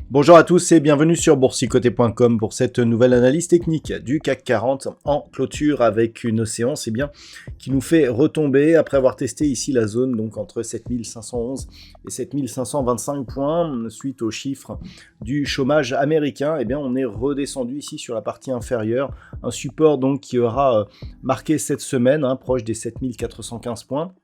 Bonjour à tous et bienvenue sur boursicoté.com pour cette nouvelle analyse technique du CAC 40 en clôture avec une séance qui nous fait retomber après avoir testé ici la zone donc entre 7511 et 7525 points suite aux chiffres du chômage américain. On est redescendu ici sur la partie inférieure, un support donc qui aura marqué cette semaine proche des 7415 points.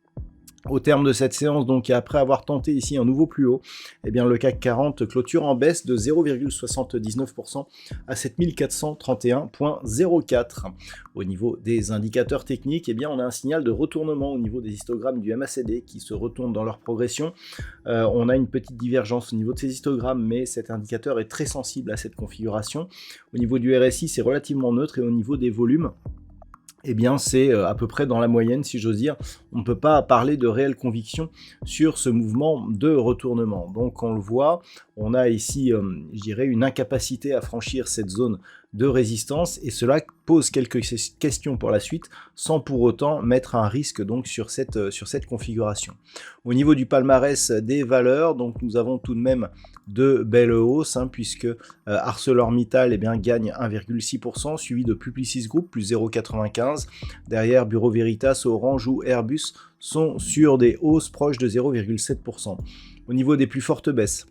Au terme de cette séance, donc après avoir tenté ici un nouveau plus haut, le CAC 40 clôture en baisse de 0,79% à 7431,04. Au niveau des indicateurs techniques, on a un signal de retournement au niveau des histogrammes du MACD qui se retournent dans leur progression. On a une petite divergence au niveau de ces histogrammes, mais cet indicateur est très sensible à cette configuration. Au niveau du RSI, c'est relativement neutre et au niveau des volumes, c'est à peu près dans la moyenne, si j'ose dire. On ne peut pas parler de réelle conviction sur ce mouvement de retournement. Donc on le voit, on a ici, je dirais, une incapacité à franchir cette zone de résistance et cela pose quelques questions pour la suite sans pour autant mettre un risque donc sur cette configuration. Au niveau du palmarès des valeurs, donc nous avons tout de même de belles hausses puisque ArcelorMittal gagne 1,6%, suivi de Publicis Group plus 0,95%. Derrière, Bureau Veritas, Orange ou Airbus sont sur des hausses proches de 0,7%. Au niveau des plus fortes baisses,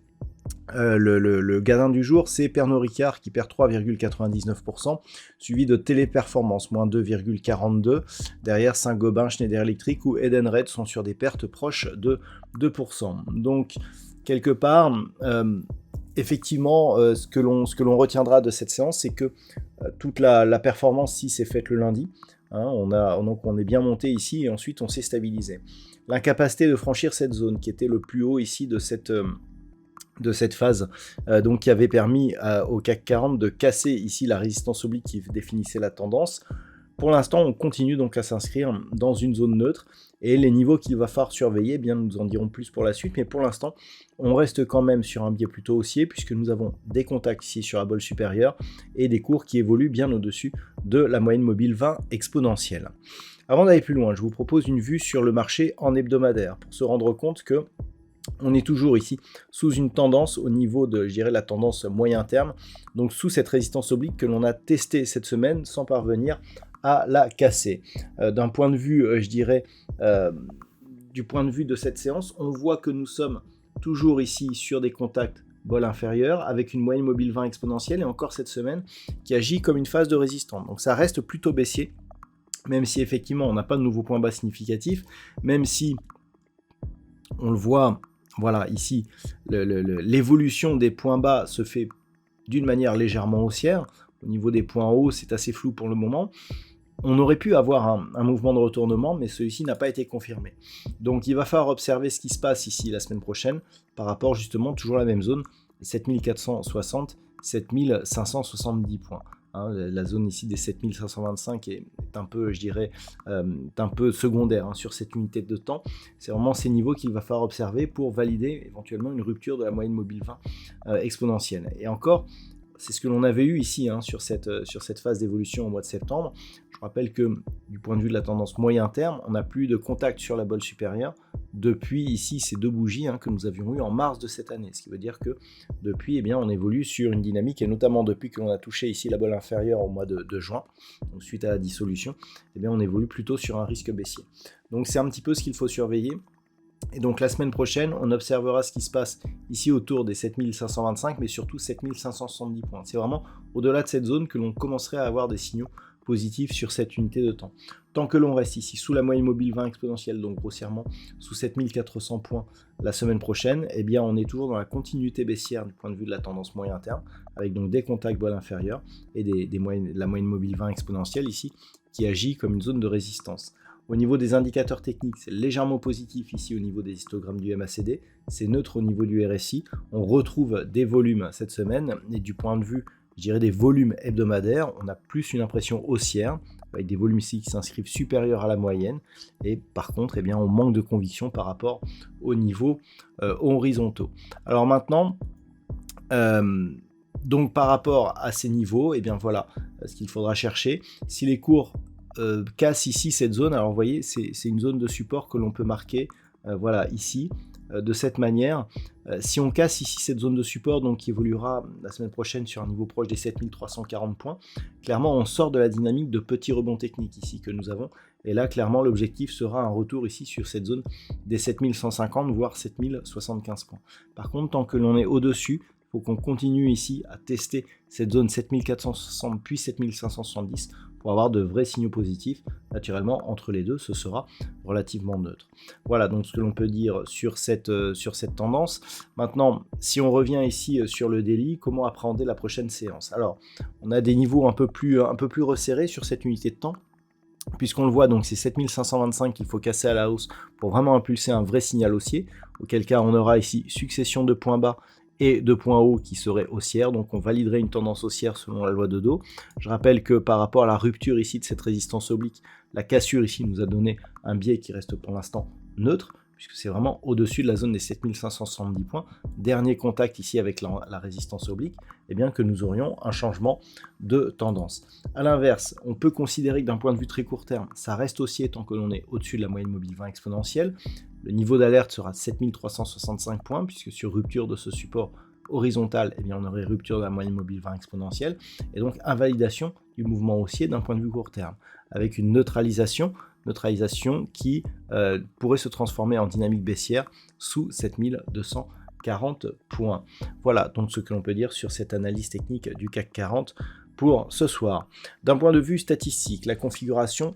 le gadin du jour, c'est Pernod Ricard qui perd 3,99%, suivi de Téléperformance, moins 2,42%. Derrière, Saint-Gobain, Schneider Electric ou Edenred sont sur des pertes proches de 2%. Donc, quelque part, effectivement, ce que l'on retiendra de cette séance, c'est que toute la performance ici s'est faite le lundi. On est bien monté ici et ensuite on s'est stabilisé. L'incapacité de franchir cette zone qui était le plus haut ici de cette phase, donc qui avait permis au CAC 40 de casser ici la résistance oblique qui définissait la tendance. Pour l'instant, on continue donc à s'inscrire dans une zone neutre et les niveaux qu'il va falloir surveiller, nous en dirons plus pour la suite, mais pour l'instant, on reste quand même sur un biais plutôt haussier puisque nous avons des contacts ici sur la bolle supérieure et des cours qui évoluent bien au-dessus de la moyenne mobile 20 exponentielle. Avant d'aller plus loin, je vous propose une vue sur le marché en hebdomadaire pour se rendre compte que on est toujours ici sous une tendance au niveau de, je dirais, la tendance moyen terme, donc sous cette résistance oblique que l'on a testée cette semaine sans parvenir à la casser. D'un point de vue, je dirais, du point de vue de cette séance, on voit que nous sommes toujours ici sur des contacts bol inférieur avec une moyenne mobile 20 exponentielle et encore cette semaine qui agit comme une phase de résistance. Donc ça reste plutôt baissier, même si effectivement on n'a pas de nouveau point bas significatif, même si on le voit, voilà, ici, l'évolution des points bas se fait d'une manière légèrement haussière. Au niveau des points hauts, c'est assez flou pour le moment. On aurait pu avoir un mouvement de retournement, mais celui-ci n'a pas été confirmé. Donc il va falloir observer ce qui se passe ici la semaine prochaine, par rapport justement, toujours à la même zone, 7460, 7570 points. La zone ici des 7525 est un peu, je dirais, un peu secondaire sur cette unité de temps. C'est vraiment ces niveaux qu'il va falloir observer pour valider éventuellement une rupture de la moyenne mobile 20 exponentielle. Et encore, c'est ce que l'on avait eu ici sur cette phase d'évolution au mois de septembre. Je rappelle que du point de vue de la tendance moyen terme, on n'a plus de contact sur la bolle supérieure depuis ici ces deux bougies que nous avions eues en mars de cette année. Ce qui veut dire que depuis, on évolue sur une dynamique et notamment depuis que l'on a touché ici la bolle inférieure au mois de juin, donc suite à la dissolution, on évolue plutôt sur un risque baissier. Donc c'est un petit peu ce qu'il faut surveiller. Et donc la semaine prochaine, on observera ce qui se passe ici autour des 7525, mais surtout 7570 points. C'est vraiment au-delà de cette zone que l'on commencerait à avoir des signaux positifs sur cette unité de temps. Tant que l'on reste ici sous la moyenne mobile 20 exponentielle, donc grossièrement sous 7400 points la semaine prochaine, on est toujours dans la continuité baissière du point de vue de la tendance moyen terme, avec donc des contacts bol inférieurs et la moyenne mobile 20 exponentielle ici, qui agit comme une zone de résistance. Au niveau des indicateurs techniques, c'est légèrement positif ici au niveau des histogrammes du MACD, c'est neutre au niveau du RSI. On retrouve des volumes cette semaine et du point de vue je dirais des volumes hebdomadaires, on a plus une impression haussière, avec des volumes ici qui s'inscrivent supérieurs à la moyenne, et par contre, eh bien, on manque de conviction par rapport aux niveaux horizontaux. Alors maintenant, donc par rapport à ces niveaux, eh bien voilà ce qu'il faudra chercher. Si les cours cassent ici cette zone, alors vous voyez, c'est une zone de support que l'on peut marquer, voilà, ici, de cette manière. Si on casse ici cette zone de support, donc qui évoluera la semaine prochaine sur un niveau proche des 7340 points, clairement on sort de la dynamique de petits rebonds techniques ici que nous avons, et là clairement l'objectif sera un retour ici sur cette zone des 7150 voire 7075 points. Par contre, tant que l'on est au-dessus, il faut qu'on continue ici à tester cette zone 7460 puis 7570 pour avoir de vrais signaux positifs. Naturellement, entre les deux, ce sera relativement neutre. Voilà donc ce que l'on peut dire sur cette tendance. Maintenant, si on revient ici sur le daily, comment appréhender la prochaine séance? Alors, on a des niveaux un peu plus resserrés sur cette unité de temps. Puisqu'on le voit, donc c'est 7525 qu'il faut casser à la hausse pour vraiment impulser un vrai signal haussier, auquel cas on aura ici succession de points bas et de points hauts qui seraient haussières, donc on validerait une tendance haussière selon la loi de Dow. Je rappelle que par rapport à la rupture ici de cette résistance oblique, la cassure ici nous a donné un biais qui reste pour l'instant neutre, puisque c'est vraiment au-dessus de la zone des 7570 points. Dernier contact ici avec la résistance oblique, et bien que nous aurions un changement de tendance. A l'inverse, on peut considérer que d'un point de vue très court terme, ça reste haussier tant que l'on est au-dessus de la moyenne mobile 20 exponentielle. Le niveau d'alerte sera de 7365 points, puisque sur rupture de ce support horizontal, eh bien on aurait rupture de la moyenne mobile 20 exponentielle, et donc invalidation du mouvement haussier d'un point de vue court terme, avec une neutralisation qui pourrait se transformer en dynamique baissière sous 7240 points. Voilà donc ce que l'on peut dire sur cette analyse technique du CAC 40 pour ce soir. D'un point de vue statistique, la configuration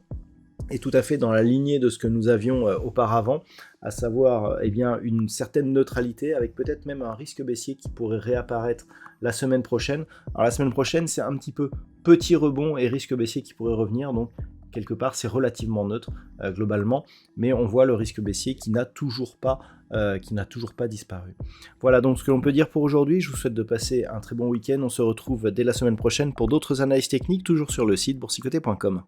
est tout à fait dans la lignée de ce que nous avions auparavant, à savoir eh bien, une certaine neutralité avec peut-être même un risque baissier qui pourrait réapparaître la semaine prochaine. Alors la semaine prochaine, c'est un petit peu petit rebond et risque baissier qui pourrait revenir, donc quelque part c'est relativement neutre globalement, mais on voit le risque baissier qui n'a toujours pas disparu. Voilà donc ce que l'on peut dire pour aujourd'hui. Je vous souhaite de passer un très bon week-end. On se retrouve dès la semaine prochaine pour d'autres analyses techniques, toujours sur le site boursicoté.com.